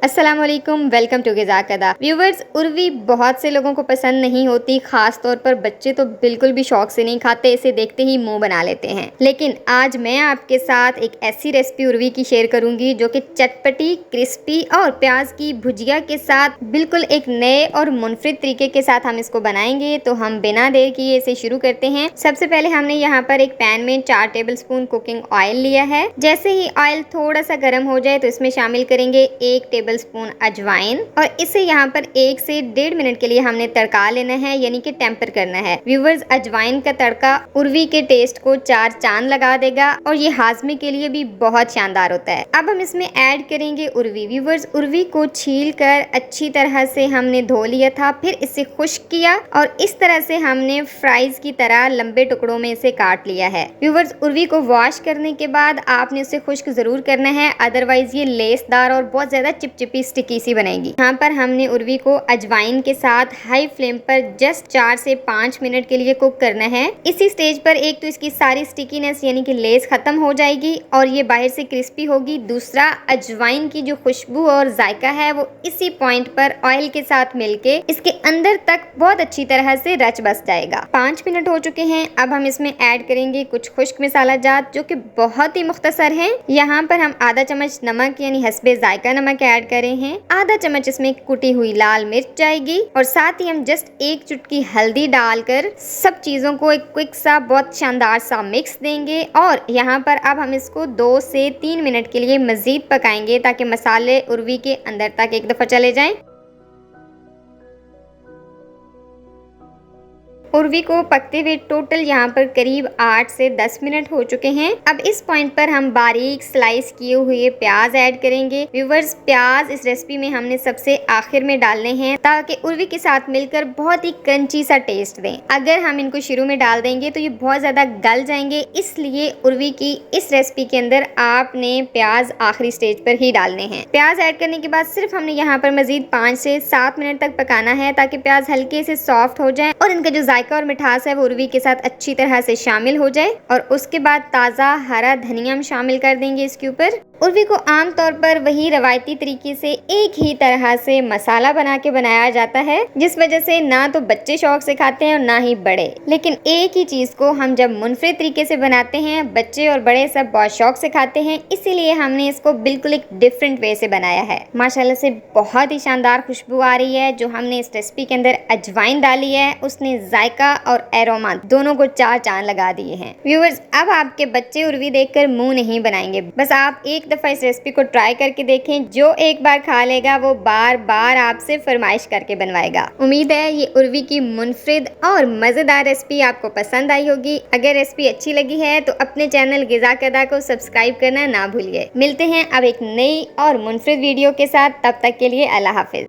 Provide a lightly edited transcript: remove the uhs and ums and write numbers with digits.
अस्सलाम वालेकुम, welcome to ग़िज़ा कदा। व्यूवर्स, उर्वी बहुत से लोगों को पसंद नहीं होती, खास तौर पर बच्चे तो बिल्कुल भी शौक से नहीं खाते, इसे देखते ही मुंह बना लेते हैं। लेकिन आज मैं आपके साथ एक ऐसी रेसिपी उर्वी की शेयर करूंगी जो कि चटपटी, क्रिस्पी और प्याज की भुजिया के साथ बिल्कुल एक नए और मुनफरिद तरीके के साथ हम इसको बनाएंगे। तो हम बिना देर किए इसे शुरू करते हैं। सबसे पहले हमने यहाँ पर एक पैन में 4 टेबलस्पून कुकिंग ऑयल लिया है। जैसे ही ऑयल थोड़ा सा गर्म हो जाए तो इसमें शामिल करेंगे 1 टेबलस्पून अजवाइन और इसे यहाँ पर 1 से 1.5 मिनट के लिए हमने तड़का लेना है, यानी कि टेम्पर करना है। व्यूवर्स, अजवाइन का तड़का उर्वी के टेस्ट को 4 चांद लगा देगा और ये हाजमे के लिए भी बहुत शानदार होता है। अब हम इसमें ऐड करेंगे उर्वी। व्यूवर्स, उर्वी को छील कर अच्छी तरह से हमने धो लिया था, फिर इसे खुश्क किया और इस तरह से हमने फ्राइज की तरह लंबे टुकड़ों में इसे काट लिया है। व्यूवर्स, उर्वी को वॉश करने के बाद आपने उसे खुश्क जरूर करना है, अदरवाइज ये लेसदार और बहुत ज्यादा चिपचिपी स्टिकी सी बनेगी। यहाँ पर हमने उर्वी को अजवाइन के साथ हाई फ्लेम पर जस्ट 4 से 5 मिनट के लिए कुक करना है। इसी स्टेज पर एक तो इसकी सारी स्टिकीनेस यानी कि लेस खत्म हो जाएगी और ये बाहर से क्रिस्पी होगी। दूसरा, अजवाइन की जो खुशबू और जायका है वो इसी पॉइंट पर ऑयल के साथ मिलके इसके अंदर तक बहुत अच्छी तरह से रच बस जाएगा। 5 मिनट हो चुके हैं। अब हम इसमें ऐड करेंगे कुछ खुश्क मसाला जात जो कि बहुत ही मुख्तसर है। यहाँ पर हम आधा चम्मच नमक यानी हस्बे जायका नमक ऐड कर रहे हैं। आधा चम्मच इसमें कुटी हुई लाल मिर्च जाएगी और साथ ही हम जस्ट 1 चुटकी हल्दी डालकर सब चीजों को एक क्विक सा बहुत शानदार सा मिक्स देंगे और यहाँ पर अब हम इसको 2 से 3 मिनट के लिए मजीद पकाएंगे ताकि मसाले उर्वी के अंदर तक एक दफा चले जाएं। उर्वी को पकते हुए टोटल यहाँ पर करीब 8 से 10 मिनट हो चुके हैं। अब इस पॉइंट पर हम बारीक स्लाइस किए हुए प्याज ऐड करेंगे। व्यूवर्स, प्याज इस रेसिपी में हमने सबसे आखिर में डालने हैं ताकि उर्वी के साथ मिलकर बहुत ही क्रंची सा टेस्ट दें। अगर हम इनको शुरू में डाल देंगे तो ये बहुत ज्यादा गल जाएंगे, इसलिए उर्वी की इस रेसिपी के अंदर आपने प्याज आखिरी स्टेज पर ही डालने हैं। प्याज ऐड करने के बाद सिर्फ हमने यहाँ पर मजीद 5 से 7 मिनट तक पकाना है ताकि प्याज हल्के से सॉफ्ट हो जाए और इनका जो जायका और मिठास है वो उर्वी के साथ अच्छी तरह से शामिल हो जाए। और उसके बाद ताज़ा हरा धनिया हम शामिल कर देंगे इसके ऊपर। उर्वी को आमतौर पर वही रवायती तरीके से एक ही तरह से मसाला बना के बनाया जाता है, जिस वजह से ना तो बच्चे शौक से खाते हैं और ना ही बड़े। लेकिन एक ही चीज को हम जब मुनफरिद तरीके से बनाते हैं, बच्चे और बड़े सब बहुत शौक से खाते हैं, इसीलिए हमने इसको बिल्कुल एक डिफरेंट वे से बनाया है। माशाल्लाह से बहुत ही शानदार खुशबू आ रही है। जो हमने इस रेसिपी के अंदर अजवाइन डाली है उसने जायका और एरोमा दोनों को 4 चांद लगा दिए हैं। व्यूअर्स, अब आपके बच्चे उर्वी देखकर मुंह नहीं बनाएंगे, बस आप एक दफा इस रेसिपी को ट्राई करके देखें। जो एक बार खा लेगा वो बार बार आपसे फरमाइश करके बनवाएगा। उम्मीद है ये उर्वी की मुनफरिद और मजेदार रेसिपी आपको पसंद आई होगी। अगर रेसिपी अच्छी लगी है तो अपने चैनल ग़िज़ा कदा को सब्सक्राइब करना ना भूलिए। मिलते हैं अब एक नई और मुनफरिद वीडियो के साथ, तब तक के लिए अल्लाह हाफिज।